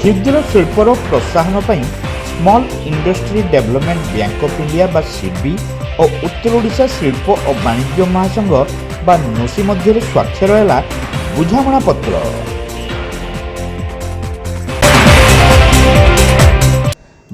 क्षुद्र शिल्पर प्रोत्साहन पर small industry development bank of India बा सिडबी और उत्तर ओडिशा शिल्प और वाणिज्य महासंघ बा नोसी मध्य स्वाक्षर है बुझामणा पत्र।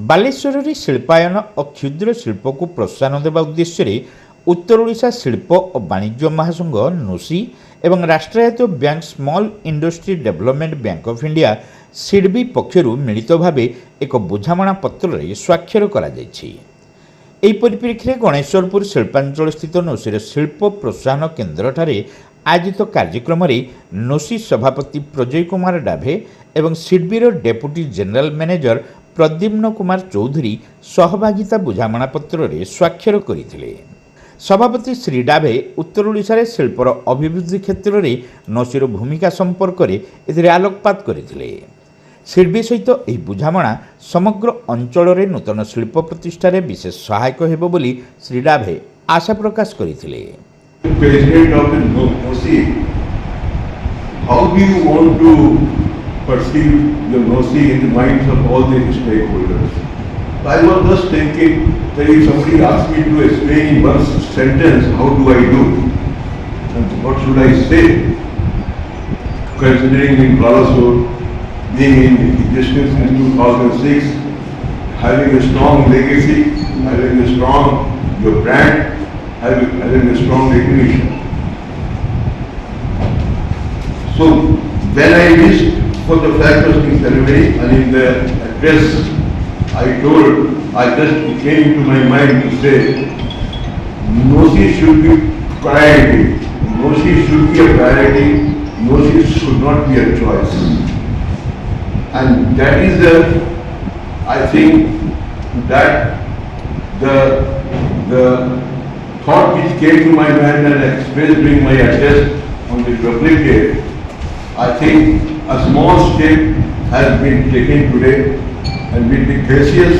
बालेश्वर शिल्पायन और क्षुद्र शिल्प को प्रोत्साहन देवा उद्देश्य उत्तर ओडिशा शिल्प और वाणिज्य महासंघ नोसी एवं राष्ट्रायत्त bank small industry development bank of India SIDBI पक्षर मिलित भाव एक बुझामणा पत्र स्वाक्षर करा जायछि। एही परिप्रेक्षी में गणेशपुर शिल्पांचल स्थित नोसीर शिल्प प्रोत्साहन केन्द्र ठारे आयोजित कार्यक्रम में नोसी सभापति प्रजय कुमार डाभे एवं सिडबीर deputy general manager Pradyumna Kumar Chaudhary सहभागिता बुझामणा पत्र स्वाक्षर करथिले। सभापति श्री डाभे उत्तर ओडिशा रे शिल्पर अभिवृद्धि क्षेत्र में नोसीर भूमिका संपर्क में आलोकपात करथिले। सिडबी सहित यह बुझामणा समग्र अंचल में नूतन शिल्प प्रतिष्ठा विशेष सहायक हेबो बोली श्री डाभे आशा प्रकाश करथिले। President of the NOSI, how do you want to perceive the NOSI in the minds of all the stakeholders? I was just thinking that if somebody asks me to explain in one sentence, how do I do? And what should I say? Considering in Balasur, being in existence since 2006, having a strong legacy, having a strong your brand, having a strong recognition. So when I reached for the flag hosting ceremony and in the address I just came into my mind to say, NOSI should be priority. NOSI should be a priority. NOSI should not be a choice. And that is I think that the thought which came to my mind and expressed during my address on the Republic Day, I think a small step has been taken today, and with the gracious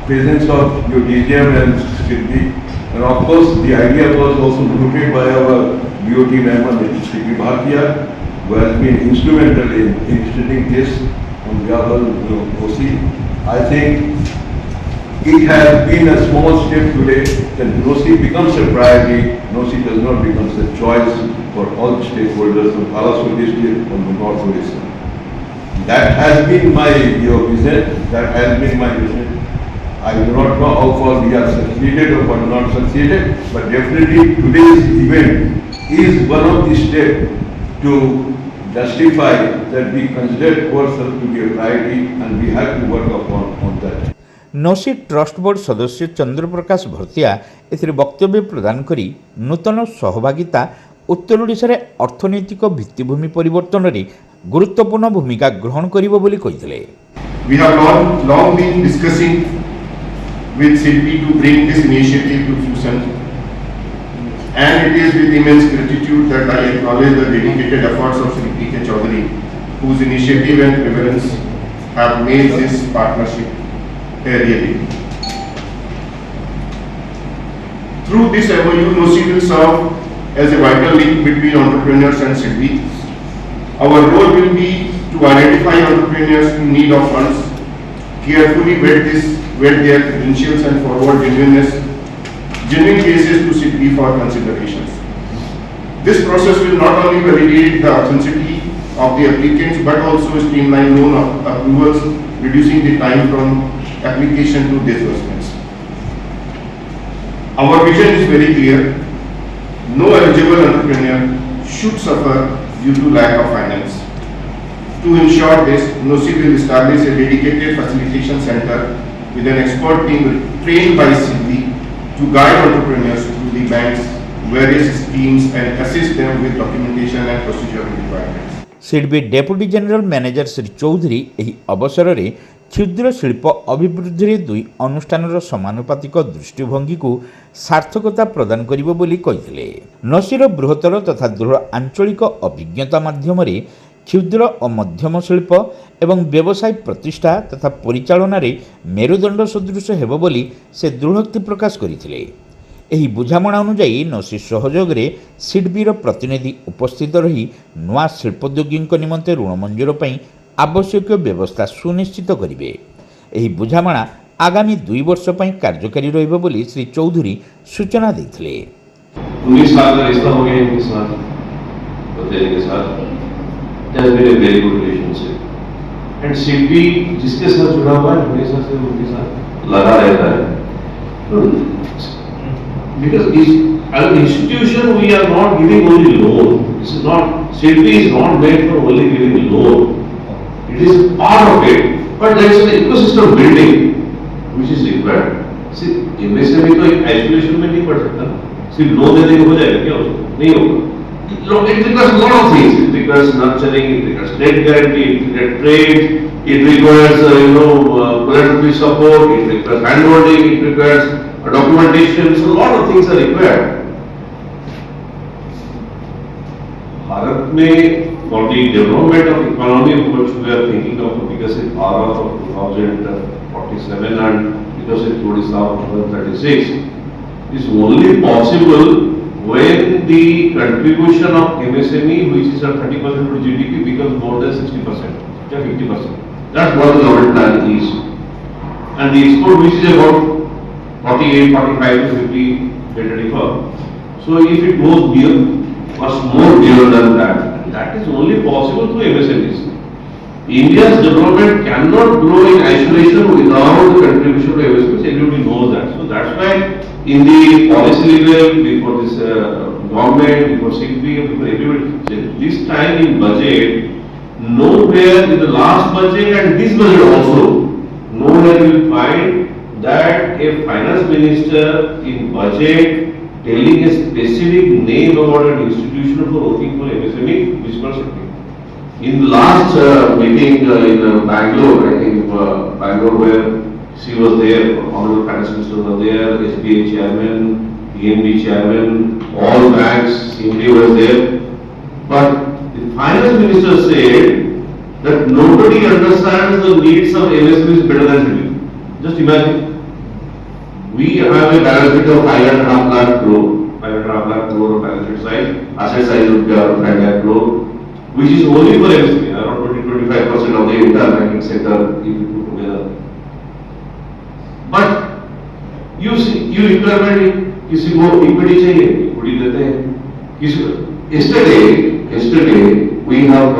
presence of your DGM and Siddhi, and of course the idea was also floated by our BOT member Mr. Siddhi Bhartiya, who has been instrumental in initiating this on behalf of OC. I think it has been a small step today that NOSI becomes a priority. NOSI does not become a choice for all the stakeholders of Balasur district or the North Odisha. That has been my vision. That has been my vision. I do not know how far we have succeeded or not succeeded, but definitely today's event is one of the steps to justify that we consider ourselves to be a priority and we have to work on that. नोसी trust board सदस्य चंद्रप्रकाश भरतिया एथिरे वक्तव्य प्रदान करी नूतन सहभागिता उत्तर ओडिशा रे अर्थनैतिक भित्तिभूमि परिवर्तन रे गुरुत्वपूर्ण भूमिका ग्रहण करिवो बोली कहिथिले। We have long been discussing with SIDBI to bring this initiative to fruition, and it is with immense gratitude that I acknowledge the dedicated efforts of Shri P.K. Chaudhary, whose initiative and reverence have made this partnership a reality. Through this MOU, NOSI will serve as a vital link between entrepreneurs and SIDBI. Our role will be to identify entrepreneurs in need of funds, carefully vet their credentials and forward genuine cases to SIDBI for considerations. This process will not only validate the authenticity of the applicants but also streamline loan approvals, reducing the time from application to disbursements. Our vision is very clear. No eligible entrepreneur should suffer due to lack of finance. To ensure this, NOSI will establish a dedicated facilitation center with an expert team trained by SIDBI to guide entrepreneurs through the bank's various schemes and assist them with documentation and procedural requirements. SIDBI deputy general manager Shri Chaudhary एही अवसर में क्षुद्र शिल्प अभिवृद्धि दुई अनुष्ठान समानुपातिक दृष्टिभंगी को सार्थकता प्रदान करिवो बोली कहिथिले। नोसीर बृहत्तर तथा दृढ़ आंचलिक अभिज्ञता माध्यम क्षुद्र और मध्यम शिल्प एवं व्यवसाय प्रतिष्ठा तथा परिचालन मेरुदंड सदृश हेबो बोली से दृढ़ोक्ति प्रकाश करथिले। एही बुझामणा अनुଯାयी नोसी सहयोग रे सिडबीर प्रतिनिधि उपस्थित रही नुआ शिल्पोद्योगी निमंते ऋण मंजूर पई ଆବଶ୍ୟକୀୟ ବ୍ୟବସ୍ଥା ସୁନିଶ୍ଚିତ କରିବେ। ଏହି ବୁଝାମଣା ଆଗାମୀ 2 ବର୍ଷ ପାଇଁ କାର୍ଯ୍ୟକାରୀ ରହିବ ବୋଲି ଶ୍ରୀ ଚୌଧୁରୀ ସୂଚନା ଦେଇଥିଲେ। 19 साल का रिश्ता हो गया इनके साथ, बतेरे के साथ। There has been a very good relationship. And शिल्पी जिसके साथ जुड़ा हुआ है हमेशा से उनके साथ लगा रहता है। Because as an institution we are not giving only loan. This is not, Shilpi is not made for only giving loan. It is part of it. But there is an ecosystem building which is required. See, MSME तो एक isolation में नहीं पड़ सकता। सिर्फ loan देने को हो जाएगा क्या? नहीं होगा। It requires a lot of things. It requires nurturing, it requires trade guarantee, it requires trade, it requires collateral support, it requires handholding, it requires documentation. So a lot of things are required. Bharat में for the development of economy which we are thinking of Viksit Bharat of 2047 and Viksit Odisha of 2036 is only possible when the contribution of MSME, which is at 30% to GDP, becomes more than 60%, or 50%. That's what the government plan is. And the export, which is about 48, 45 to 50, get ready for. So if it goes much more beyond than that, that is only possible through MSMEs. India's development cannot grow in isolation without the contribution to MSMEs. Everybody knows that. So that's why in the policy level, before this government, before SIGBI, before everybody, this time in budget, nowhere in the last budget and this budget also, nowhere you will find that a finance minister in budget telling a specific name about an institution for working for MSME, which was in the last meeting in Bangalore, I think Bangalore, where she was there, honorable finance minister was there, SBI chairman, PNB chairman, all banks, CMD was there. But the finance minister said that nobody understands the needs of MSMEs better than we do. Just imagine. We have a balance sheet of 5.5 lakh crore, 5.5 lakh crore of balance sheet size, asset size would be around 5 lakh crore, which is only for MSME, around 20-25% of the entire banking sector if you put together. But you see, you requirement किसी को equity चाहिए, equity देते हैं। किसी yesterday we have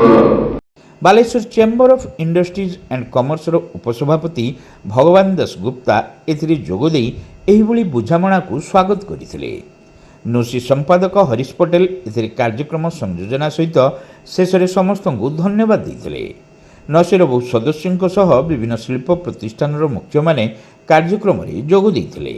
Baleswar chamber of industries and କମର୍ସର ଉପସଭାପତି ଭଗବାନ ଦାସଗୁପ୍ତା ଏଥିରେ ଯୋଗଦେଇ ଏହିଭଳି ବୁଝାମଣାକୁ ସ୍ୱାଗତ କରିଥିଲେ। ନୋସି ସମ୍ପାଦକ ହରିଶ ପଟେଲ ଏଥିରେ କାର୍ଯ୍ୟକ୍ରମ ସଂଯୋଜନା ସହିତ ଶେଷରେ ସମସ୍ତଙ୍କୁ ଧନ୍ୟବାଦ ଦେଇଥିଲେ। ନସିର ବହୁ ସଦସ୍ୟଙ୍କ ସହ ବିଭିନ୍ନ ଶିଳ୍ପ ପ୍ରତିଷ୍ଠାନର ମୁଖ୍ୟମାନେ କାର୍ଯ୍ୟକ୍ରମରେ ଯୋଗ ଦେଇଥିଲେ।